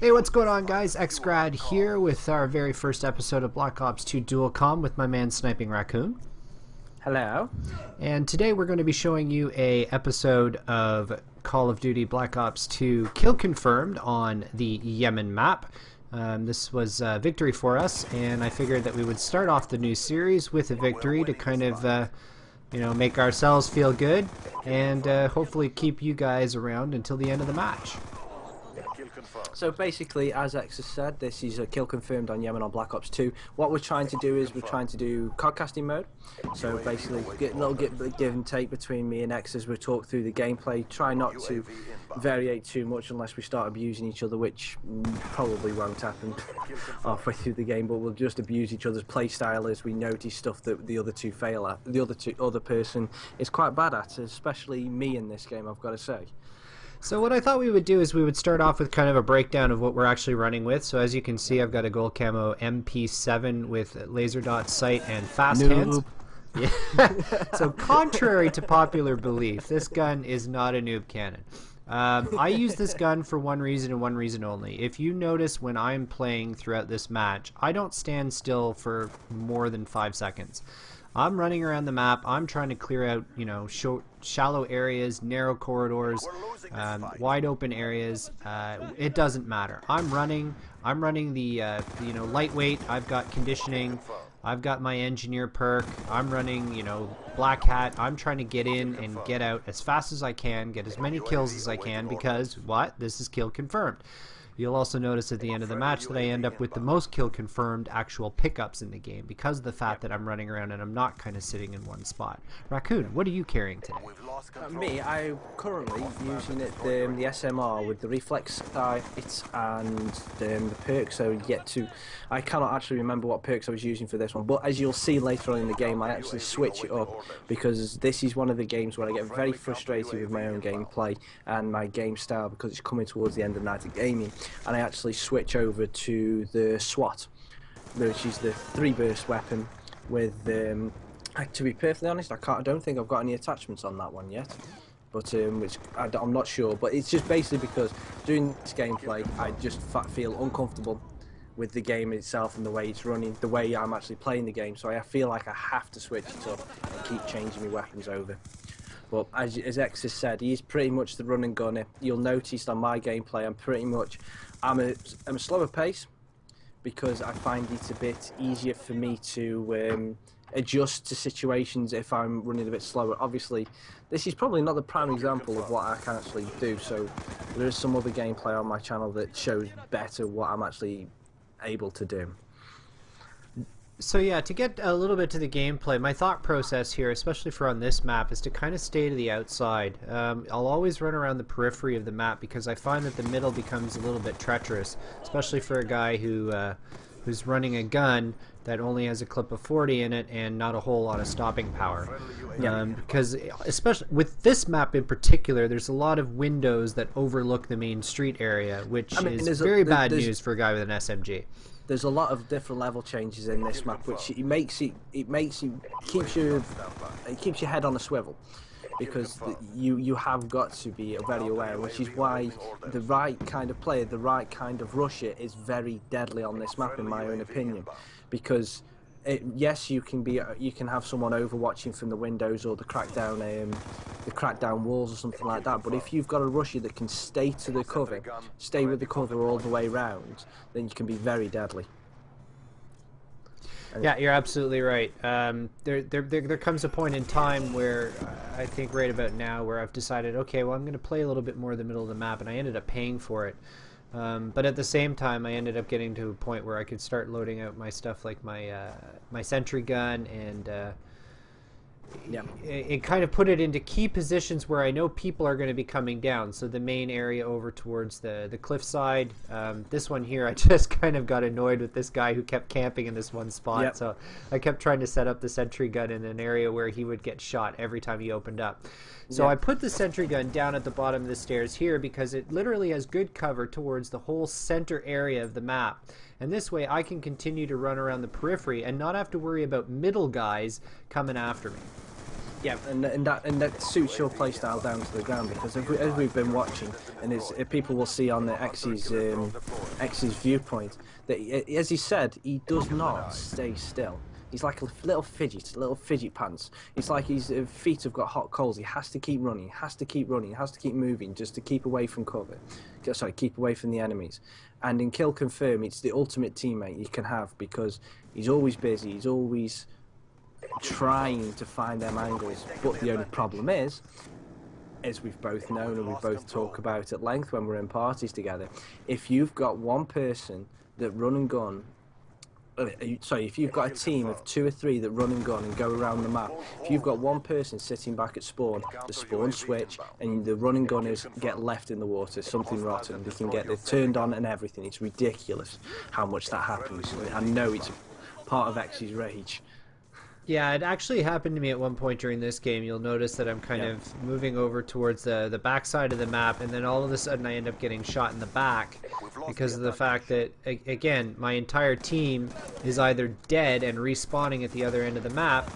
Hey, what's going on, guys? Xgrad here with our very first episode of Black Ops 2 dualcom with my man Sniping Raccoon. Hello. And today we're going to be showing you a episode of Call of Duty Black Ops 2 Kill Confirmed on the Yemen map. This was a victory for us, and I figured that we would start off the new series with a victory to kind of make ourselves feel good and hopefully keep you guys around until the end of the match. So basically, as X has said, this is a kill confirmed on Yemen on Black Ops 2. What we're trying to do is we're trying to do Cod Casting mode. So basically, get a little give and take between me and X as we talk through the gameplay. Try not to variate too much unless we start abusing each other, which probably won't happen halfway through the game. But we'll just abuse each other's playstyle as we notice stuff that the other two fail at. The other person is quite bad at, especially me in this game, I've got to say. So what I thought we would do is we would start off with kind of a breakdown of what we're actually running with. So as you can see, I've got a gold camo MP7 with laser dot sight and fast hands. Yeah. So contrary to popular belief, this gun is not a noob cannon. I use this gun for one reason and one reason only. If you notice when I'm playing throughout this match, I don't stand still for more than 5 seconds. I'm running around the map. I'm trying to clear out, shallow areas, narrow corridors, wide open areas. It doesn't matter. I'm running the, lightweight. I've got conditioning. I've got my engineer perk. I'm running, black hat. I'm trying to get in and get out as fast as I can, get as many kills as I can, because what? This is kill confirmed. You'll also notice at the end of the match that I end up with the most kill confirmed actual pickups in the game because of the fact that I'm running around and I'm not kind of sitting in one spot. Raccoon, what are you carrying today? I'm currently using the SMR with the reflex sights and the perks. So I cannot actually remember what perks I was using for this one, but as you'll see later on in the game, I actually switch it up because this is one of the games where I get very frustrated with my own gameplay and my game style because it's coming towards the end of the night of gaming, and I actually switch over to the SWAT, which is the 3-burst weapon with to be perfectly honest, I don't think I've got any attachments on that one yet, but I'm not sure. But it's just basically because doing this gameplay, I just feel uncomfortable with the game itself and the way it's running, the way I'm actually playing the game. So I feel like I have to switch it up and keep changing my weapons over. But as X has said, he's pretty much the run and gunner. You'll notice on my gameplay, I'm a slower pace because I find it a bit easier for me to adjust to situations if I'm running a bit slower. Obviously, this is probably not the prime example of what I can actually do, so there is some other gameplay on my channel that shows better what I'm actually able to do. So yeah, to get a little bit to the gameplay, my thought process here, especially for on this map, is to kind of stay to the outside. I'll always run around the periphery of the map because I find that the middle becomes a little bit treacherous, especially for a guy who's running a gun that only has a clip of 40 in it and not a whole lot of stopping power. Because especially with this map in particular, there's a lot of windows that overlook the main street area, which is very bad news for a guy with an SMG. There's a lot of different level changes in this map, which keeps your head on a swivel, because you have got to be very aware, which is why the right kind of player, the right kind of rusher is very deadly on this map, in my own opinion. Because yes, you can have someone overwatching from the windows or the crackdown walls or something like that, but if you've got a rusher that can stay with the cover all the way around, then you can be very deadly. Yeah, you're absolutely right. There comes a point in time where I think right about now where I've decided, okay, well, I'm going to play a little bit more of the middle of the map, and I ended up paying for it. But at the same time, I ended up getting to a point where I could start loading out my stuff like my sentry gun, and it kind of put it into key positions where I know people are going to be coming down. So the main area over towards the cliffside. This one here, I just kind of got annoyed with this guy who kept camping in this one spot. Yep. So I kept trying to set up the sentry gun in an area where he would get shot every time he opened up. So I put the sentry gun down at the bottom of the stairs here because it literally has good cover towards the whole center area of the map. And this way I can continue to run around the periphery and not have to worry about middle guys coming after me. Yeah, and that suits your playstyle down to the ground, because as we've been watching, and people will see on the X's viewpoint that, as he said, he does not stay still. He's like a little fidget pants. It's like his feet have got hot coals. He has to keep running, has to keep running, has to keep moving just to keep away from cover. Sorry, keep away from the enemies. And in Kill Confirm, it's the ultimate teammate you can have, because he's always busy. He's always trying to find them angles, but the only problem is, as we've both known and we both talk about at length when we're in parties together, if you've got one person that run and gun, if you've got a team of 2 or 3 that run and gun and go around the map, if you've got one person sitting back at spawn, the spawn switch and the running gunners get left in the water, something rotten, they can get it turned on and everything. It's ridiculous how much that happens. I know it's part of X's rage. Yeah, it actually happened to me at one point during this game. You'll notice that I'm kind of moving over towards the back side of the map, and then all of a sudden I end up getting shot in the back because of the fact that, again, my entire team is either dead and respawning at the other end of the map,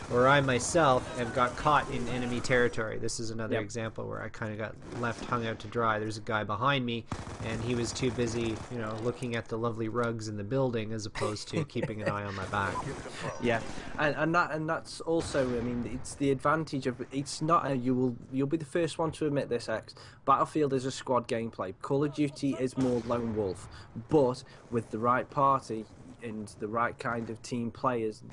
or I myself have got caught in enemy territory. This is another example where I kind of got left hung out to dry. There's a guy behind me, and he was too busy, you know, looking at the lovely rugs in the building as opposed to keeping an eye on my back. Yeah, and that's also, I mean, it's the advantage of, it's not you'll be the first one to admit this, X. Battlefield is a squad gameplay. Call of Duty is more lone wolf, but with the right party and the right kind of team players,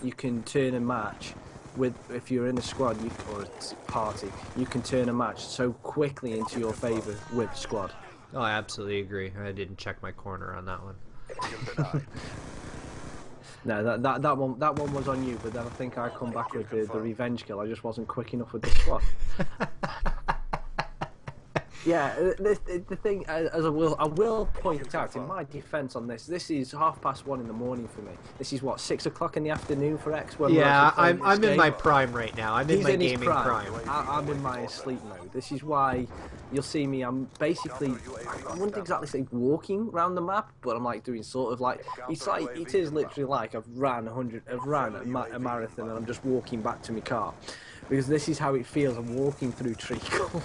you can turn a match with, if you're in a squad or a party, you can turn a match so quickly into your favour with squad. Oh, I absolutely agree. I didn't check my corner on that one. No, that one was on you, but then I think I come back with the revenge kill. I just wasn't quick enough with the squad. Yeah, the thing, as I will point out, in my defence on this is 1:30 in the morning for me. This is what, 6 o'clock in the afternoon for X? Yeah, I'm in my prime right now. I'm in my gaming prime. I'm in my sleep mode. This is why you'll see me. I'm basically, I wouldn't exactly say walking around the map, but I'm like doing sort of like, it is literally like I've ran a marathon and I'm just walking back to my car, because this is how it feels. I'm walking through treacle.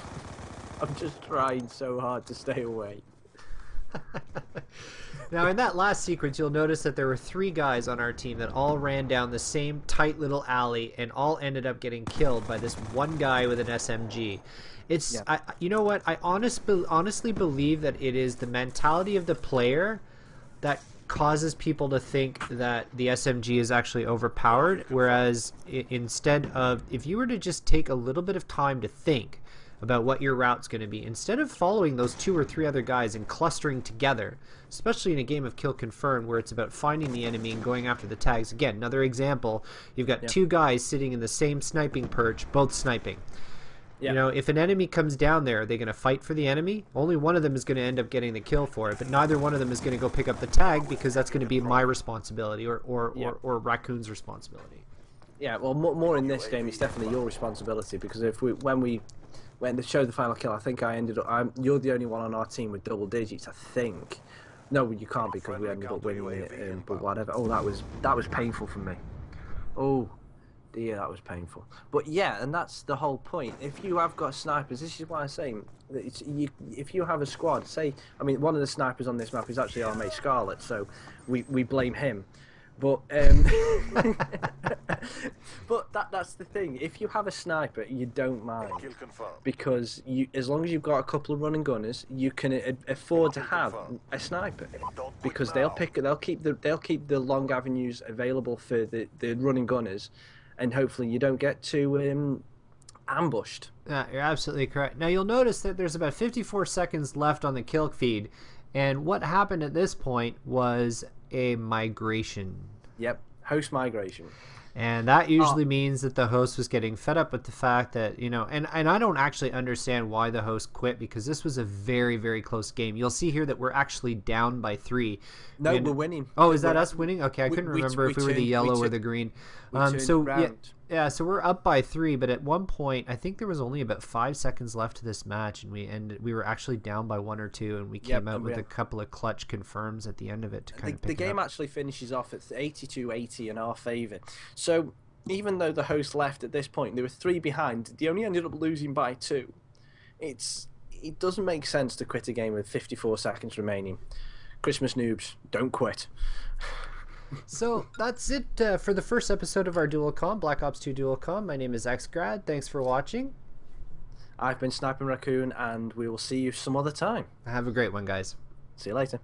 I'm just trying so hard to stay away. Now, in that last sequence, you'll notice that there were 3 guys on our team that all ran down the same tight little alley and all ended up getting killed by this one guy with an SMG. It's, you know what? I honestly believe that it is the mentality of the player that causes people to think that the SMG is actually overpowered, whereas instead of, if you were to just take a little bit of time to think about what your route's going to be, instead of following those 2 or 3 other guys and clustering together, especially in a game of Kill Confirm where it's about finding the enemy and going after the tags. Again, another example, you've got 2 guys sitting in the same sniping perch, both sniping. You know, if an enemy comes down there, are they going to fight for the enemy? Only one of them is going to end up getting the kill for it, but neither one of them is going to go pick up the tag, because that's going to be my responsibility or Raccoon's responsibility. Yeah, well, more in this game, it's definitely your responsibility, because when they showed the final kill, I think you're the only one on our team with double digits, I think. No, you can't, because we ended up winning it, but whatever. Oh, that was painful for me. Oh dear, that was painful. But yeah, and that's the whole point. If you have got snipers, this is why I'm saying that if you have a squad, say, I mean, one of the snipers on this map is actually our mate Scarlet, so we blame him. But but that's the thing. If you have a sniper, you don't mind, because as long as you've got a couple of running gunners, you can afford to have a sniper, because they'll keep the long avenues available for the running gunners, and hopefully you don't get too ambushed. You're absolutely correct. Now you'll notice that there's about 54 seconds left on the kill feed, and what happened at this point was a migration. Yep, host migration. And that usually means that the host was getting fed up with the fact that, you know, and I don't actually understand why the host quit, because this was a very, very close game. You'll see here that we're actually down by 3. No, we're winning. Oh, is that us winning? Okay, I couldn't remember if we were the yellow or the green. So yeah, so we're up by 3, but at one point I think there was only about 5 seconds left to this match, and we were actually down by 1 or 2, and we came out with a couple of clutch confirms at the end of it to kind of pick the game up. Actually finishes off at 82-80 in our favour. So even though the host left at this point, they were 3 behind. They only ended up losing by 2. It doesn't make sense to quit a game with 54 seconds remaining. Christmas noobs, don't quit. So that's it for the first episode of our dualcom, Black Ops 2 dualcom. My name is Xgrad. Thanks for watching. I've been Sniping Raccoon, and we will see you some other time. Have a great one, guys. See you later.